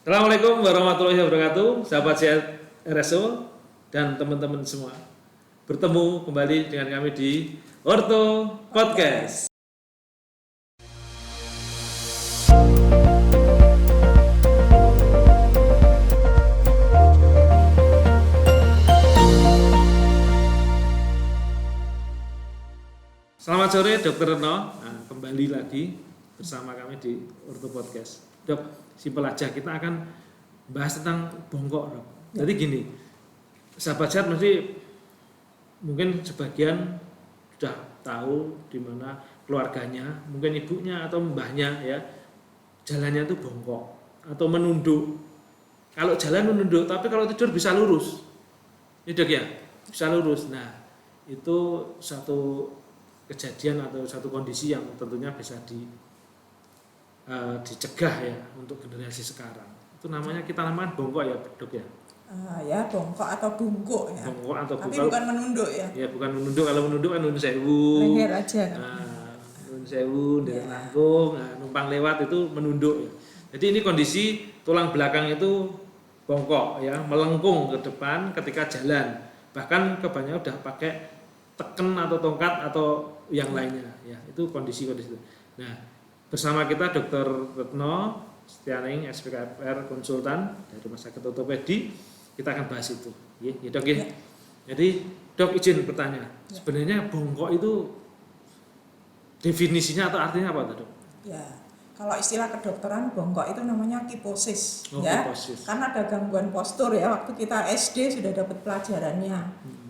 Assalamualaikum warahmatullahi wabarakatuh, sahabat sehat RSO dan teman-teman semua. Bertemu kembali dengan kami di Ortho Podcast. Selamat sore Dr. Retno. Kembali lagi bersama kami di Ortho Podcast. Dok, simpel aja, kita akan bahas tentang bongkok, Dok. Jadi gini, sahabat sehat mesti mungkin sebagian sudah tahu di mana keluarganya, mungkin ibunya atau mbahnya ya, jalannya itu bongkok atau menunduk. Kalau jalan menunduk, tapi kalau tidur bisa lurus. Ini Dok ya, bisa lurus. Nah, itu satu kejadian atau satu kondisi yang tentunya bisa dicegah ya untuk generasi sekarang. Itu namanya kita namakan bongkok ya, Dok ya. Ya bongkok atau bungkuk ya. Bongkok atau tapi bungkuk. Bukan menunduk ya. Ya bukan menunduk. Kalau menunduk kan nun sewu. Leher aja kan. Nun sewu, dari nanggung, numpang lewat itu menunduk ya. Jadi ini kondisi tulang belakang itu bongkok ya, melengkung ke depan ketika jalan. Bahkan kebanyakan udah pakai teken atau tongkat atau yang lainnya ya. Itu kondisi-kondisi itu. Nah, bersama kita Dr. Retno Setianing, SPKFR konsultan dari Rumah Sakit Ortopedi, kita akan bahas itu. Ya, Dok ya. Jadi, Dok izin bertanya. Sebenarnya bongkok itu definisinya atau artinya apa, Dok? Ya, kalau istilah kedokteran bongkok itu namanya kiposis ya. Kiposis. Karena ada gangguan postur ya, waktu kita SD sudah dapat pelajarannya.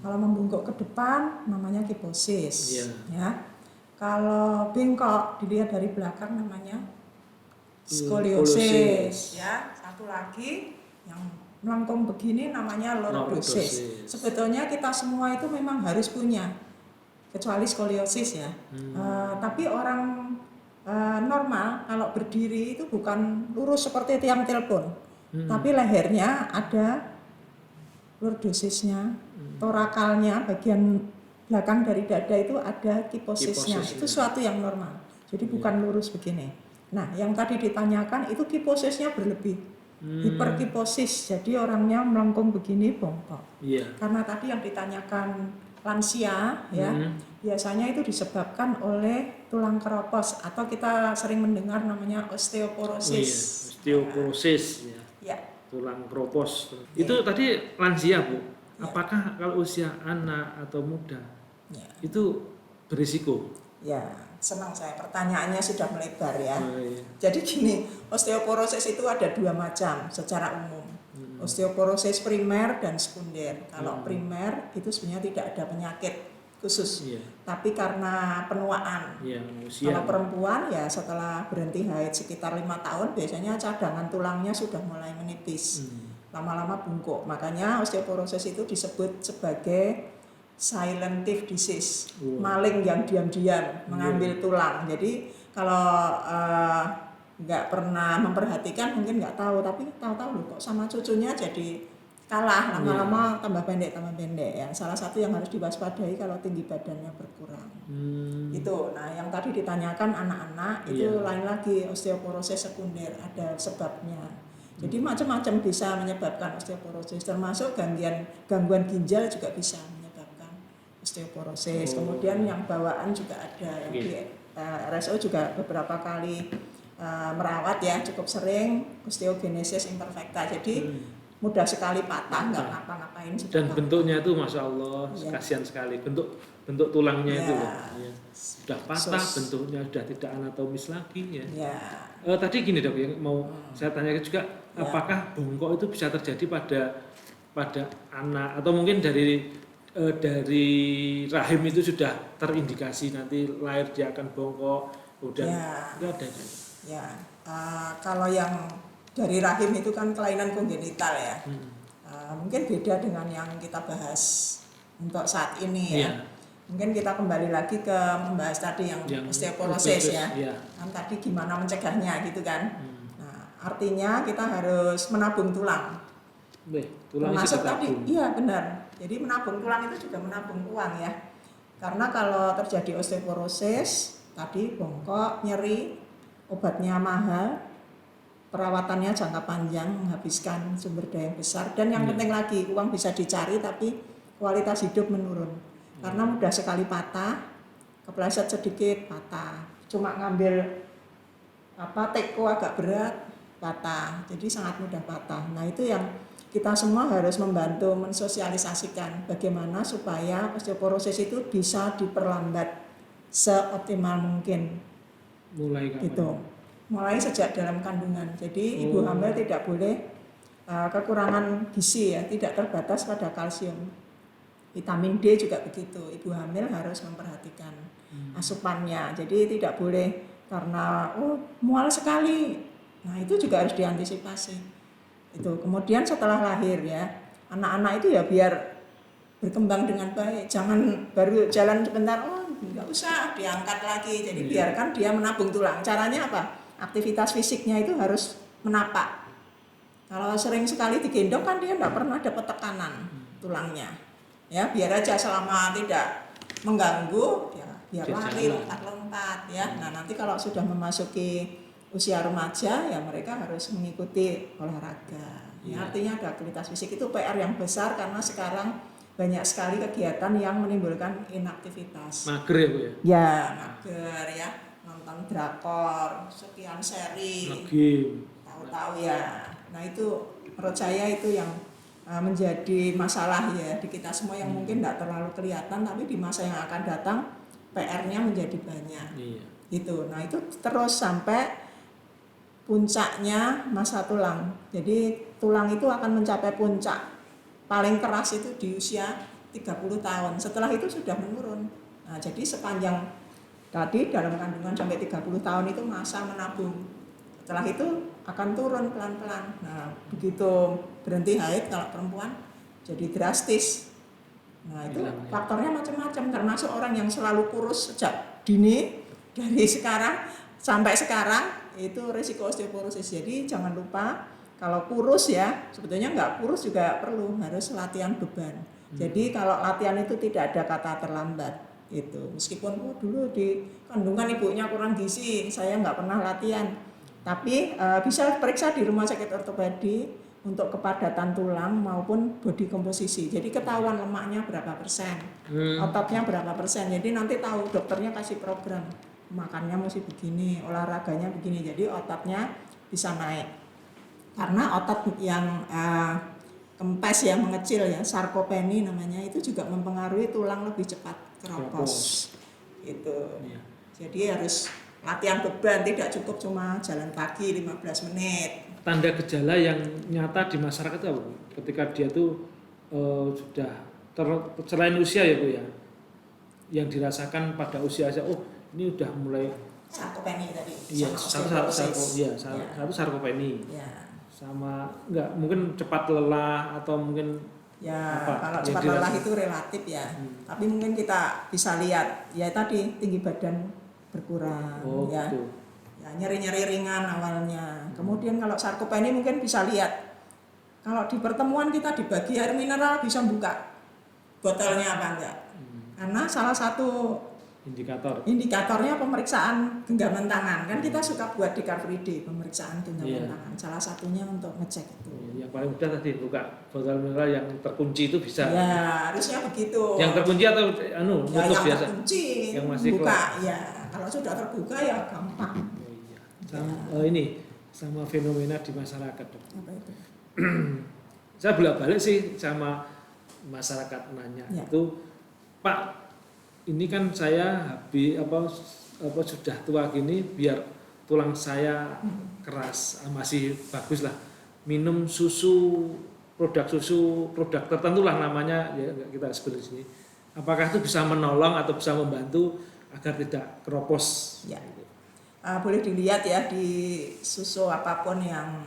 Kalau membungkuk ke depan namanya kiposis ya. Kalau bengkok dilihat dari belakang namanya skoliosis ya. Satu lagi yang melengkung begini namanya lordosis. Sebetulnya kita semua itu memang harus punya, kecuali skoliosis ya. Tapi orang normal kalau berdiri itu bukan lurus seperti tiang telepon, tapi lehernya ada lordosisnya, torakalnya, bagian belakang dari dada itu ada kiposisnya. Itu suatu yang normal. Jadi bukan lurus begini. Nah, yang tadi ditanyakan itu kiposisnya berlebih. Hiperkiposis. Jadi orangnya melengkung begini bongkok. Karena tadi yang ditanyakan lansia ya, biasanya itu disebabkan oleh tulang keropos atau kita sering mendengar namanya osteoporosis. Osteoporosis ya. Tulang keropos. Itu tadi lansia, Bu. Apakah kalau usia anak atau muda itu berisiko? Ya, senang saya. Pertanyaannya sudah melebar ya. Jadi gini, osteoporosis itu ada dua macam secara umum. Osteoporosis primer dan sekunder. Kalau primer itu sebenarnya tidak ada penyakit khusus, tapi karena penuaan. Kalau perempuan ya setelah berhenti haid sekitar 5 tahun biasanya cadangan tulangnya sudah mulai menipis. Lama-lama bungkuk. Makanya osteoporosis itu disebut sebagai silent thief disease, maling yang diam-diam mengambil tulang. Jadi kalau nggak pernah memperhatikan mungkin nggak tahu, tapi tahu-tahu loh kok sama cucunya jadi kalah, lama-lama tambah pendek ya. Salah satu yang harus diwaspadai kalau tinggi badannya berkurang. Itu. Nah, yang tadi ditanyakan anak-anak itu lain lagi, osteoporosis sekunder, ada sebabnya. Jadi macam-macam bisa menyebabkan osteoporosis, termasuk gangguan ginjal juga bisa menyebabkan osteoporosis. Kemudian yang bawaan juga ada, yang di RSO juga beberapa kali merawat ya, cukup sering osteogenesis imperfecta. Jadi mudah sekali patah, nggak ngapa-ngapain. Dan bentuknya itu Masya Allah, kasihan sekali. Bentuk tulangnya itu sudah patah, bentuknya sudah tidak anatomis lagi ya. Tadi gini Dok, yang mau saya tanyakan juga, apakah bongkok itu bisa terjadi pada anak atau mungkin dari rahim itu sudah terindikasi nanti lahir dia akan bongkok, udah ada. Kalau yang dari rahim itu kan kelainan kongenital ya. Mungkin beda dengan yang kita bahas untuk saat ini ya. Mungkin kita kembali lagi ke membahas tadi yang osteoporosis ya. Kan tadi gimana mencegahnya gitu kan. Nah, artinya kita harus menabung tulang. Termasuk tadi, iya benar. Jadi menabung tulang itu juga menabung uang ya. Karena kalau terjadi osteoporosis, tadi bongkok, nyeri, obatnya mahal, perawatannya jangka panjang, menghabiskan sumber daya yang besar, dan yang penting lagi uang bisa dicari tapi kualitas hidup menurun karena mudah sekali patah, kepleset sedikit patah, cuma ngambil teko agak berat patah, jadi sangat mudah patah. Nah itu yang kita semua harus membantu mensosialisasikan bagaimana supaya osteoporosis itu bisa diperlambat seoptimal mungkin. Mulai kapan? Gitu. Mulai sejak dalam kandungan. Jadi ibu hamil tidak boleh kekurangan gizi ya, tidak terbatas pada kalsium. Vitamin D juga begitu. Ibu hamil harus memperhatikan asupannya. Jadi tidak boleh karena mual sekali. Nah, itu juga harus diantisipasi. Itu. Kemudian setelah lahir ya, anak-anak itu ya biar berkembang dengan baik. Jangan baru jalan sebentar, enggak usah diangkat lagi. Jadi biarkan dia menabung tulang. Caranya apa? Aktivitas fisiknya itu harus menapak. Kalau sering sekali digendong kan dia enggak pernah dapat tekanan tulangnya. Ya, biar aja selama tidak mengganggu ya biar lari lompat-lompat ya. Nah, nanti kalau sudah memasuki usia remaja ya mereka harus mengikuti olahraga. Ya, artinya ada aktivitas fisik. Itu PR yang besar karena sekarang banyak sekali kegiatan yang menimbulkan inaktivitas. Mager ya Bu ya? Ya, mager ya. Nonton drakor, sekian seri. Tahu-tahu ya. Nah, itu menurut saya itu yang menjadi masalah ya di kita semua yang mungkin tidak terlalu kelihatan, tapi di masa yang akan datang PR-nya menjadi banyak. Gitu. Nah, itu terus sampai puncaknya masa tulang. Jadi tulang itu akan mencapai puncak paling keras itu di usia 30 tahun. Setelah itu sudah menurun. Nah, jadi sepanjang tadi dalam kandungan sampai 30 tahun itu masa menabung. Setelah itu akan turun pelan-pelan. Nah, begitu berhenti haid kalau perempuan jadi drastis. Nah, itu faktornya macam-macam, termasuk orang yang selalu kurus sejak dini dari sekarang sampai sekarang itu risiko osteoporosis. Jadi jangan lupa kalau kurus ya, sebetulnya nggak kurus juga perlu, harus latihan beban. Jadi kalau latihan itu tidak ada kata terlambat itu. Meskipun dulu di kandungan ibunya kurang gizi, saya nggak pernah latihan. Tapi bisa periksa di rumah sakit ortopedi untuk kepadatan tulang maupun body komposisi. Jadi ketahuan lemaknya berapa persen, ototnya berapa persen. Jadi nanti tahu dokternya kasih program, makannya mesti begini, olahraganya begini. Jadi ototnya bisa naik. Karena otot yang kempes ya, mengecil ya, sarkopeni namanya, itu juga mempengaruhi tulang lebih cepat keropos. Itu. Jadi harus latihan beban, tidak cukup cuma jalan pagi 15 menit. Tanda gejala yang nyata di masyarakat itu apa? Ketika dia tuh sudah selain usia ya Bu ya, yang dirasakan pada usia ini udah mulai sarkopeni tadi. Iya, satu sarkopeni. Ya. Sama enggak mungkin cepat lelah atau mungkin kalau cepat lelah itu relatif ya. Tapi mungkin kita bisa lihat ya tadi tinggi badan berkurang ya. Betul. Ya, nyeri-nyeri ringan awalnya. Kemudian kalau sarkopeni mungkin bisa lihat. Kalau di pertemuan kita dibagi air mineral bisa buka botolnya apa enggak. Karena salah satu indikatornya pemeriksaan genggaman tangan. Kan kita suka buat di Car Free Day pemeriksaan genggaman tangan. Salah satunya untuk ngecek itu. Yang paling mudah tadi buka botol mineral yang terkunci itu bisa. Ya, harusnya begitu. Yang terkunci atau nutup yang biasa? Terkunci, yang masih buka ya. Kalau sudah terbuka ya gampang. Ini sama fenomena di masyarakat, Dok. Apa itu? Saya bolak-balik sih sama masyarakat nanya itu, Pak, ini kan saya sudah tua gini, biar tulang saya keras, masih bagus lah, minum produk susu tertentu lah namanya ya, kita sebut di sini. Apakah itu bisa menolong atau bisa membantu agar tidak keropos? Ya. Boleh dilihat ya di susu apapun yang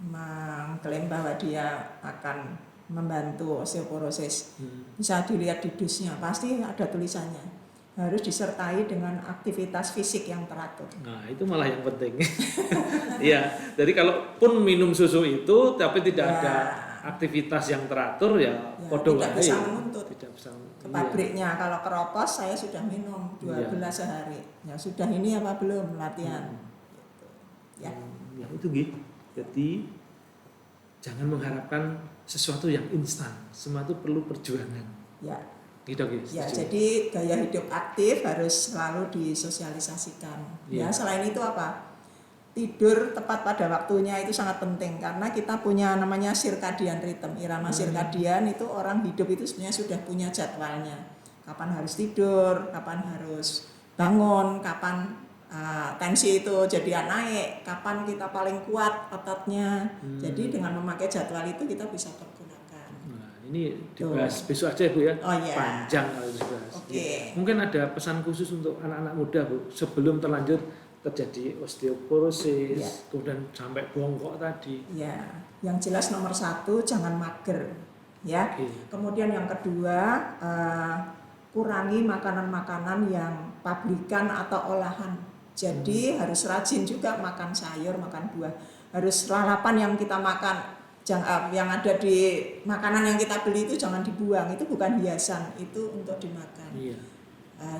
mengklaim bahwa dia akan membantu osteoporosis. Bisa dilihat di dusnya, pasti ada tulisannya. Harus disertai dengan aktivitas fisik yang teratur. Nah, itu malah yang penting. Iya, jadi kalaupun minum susu itu tapi tidak ada aktivitas yang teratur ya tidak bisa menuntut. Tidak bisa ke pabriknya. Kalau keropos saya sudah minum 12 sehari. Ya sudah ini apa belum latihan. Gitu. Ya. Ya itu gitu. Jadi jangan mengharapkan sesuatu yang instan. Semua itu perlu perjuangan. Ya. Gitu, Ya, jadi gaya hidup aktif harus selalu disosialisasikan. Ya, selain itu apa? Tidur tepat pada waktunya itu sangat penting karena kita punya namanya circadian rhythm, irama circadian itu orang hidup itu sebenarnya sudah punya jadwalnya. Kapan harus tidur, kapan harus bangun, kapan tensi itu jadi naik, kapan kita paling kuat ototnya. Jadi dengan memakai jadwal itu kita bisa pergunakan. Ini dibahas besok aja Bu ya. Oh, iya. Panjang kalau dibahas. Oke. Mungkin ada pesan khusus untuk anak-anak muda Bu sebelum terlanjur terjadi osteoporosis, kemudian sampai bongkok tadi. Ya, yang jelas nomor 1 jangan mager, ya. Kemudian yang kedua kurangi makanan-makanan yang pabrikan atau olahan. Jadi harus rajin juga makan sayur, makan buah. Harus lalapan yang kita makan. Yang ada di makanan yang kita beli itu jangan dibuang, itu bukan hiasan, itu untuk dimakan. Iya.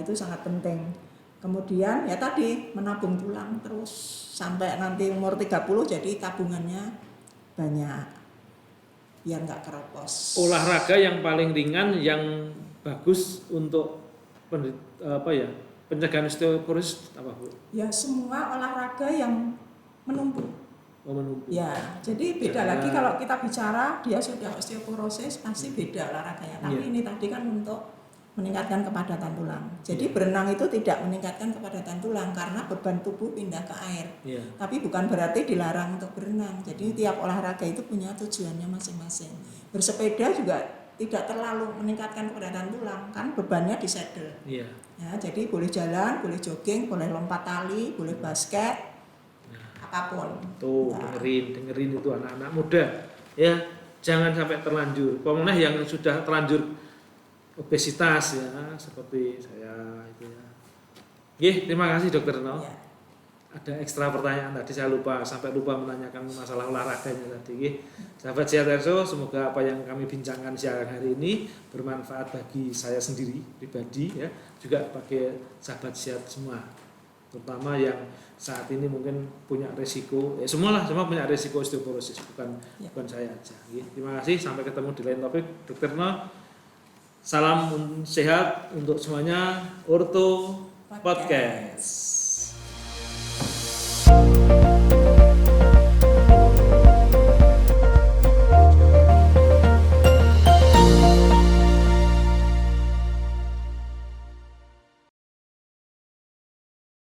Itu sangat penting. Kemudian ya tadi menabung tulang terus sampai nanti umur 30 jadi tabungannya banyak biar nggak keropos. Olahraga yang paling ringan yang bagus untuk pencegahan osteoporosis apa Bu? Ya semua olahraga yang menumpuk. Menumpuk. Ya, jadi beda lagi kalau kita bicara dia sudah osteoporosis pasti beda olahraganya. Tapi ini tadi kan untuk meningkatkan kepadatan tulang. Jadi berenang itu tidak meningkatkan kepadatan tulang karena beban tubuh pindah ke air. Tapi bukan berarti dilarang untuk berenang. Jadi tiap olahraga itu punya tujuannya masing-masing. Bersepeda juga tidak terlalu meningkatkan kepadatan tulang kan bebannya di saddle. Ya, jadi boleh jalan, boleh jogging, boleh lompat tali, boleh basket. Apapun. Tuh, dengerin itu anak-anak muda. Ya, jangan sampai terlanjur. Pokoknya yang sudah terlanjur obesitas ya, seperti saya itu ya. Terima kasih Dokter No. Ya. Ada ekstra pertanyaan tadi saya sampai lupa menanyakan masalah olahraganya tadi. Sahabat Sehat Erso, semoga apa yang kami bincangkan siang hari ini bermanfaat bagi saya sendiri pribadi ya, juga bagi sahabat sehat semua. Terutama yang saat ini mungkin punya resiko, semua punya resiko osteoporosis, bukan saya aja. Terima kasih, sampai ketemu di lain topik. Dokter No, salam sehat untuk semuanya. Ortho Podcast.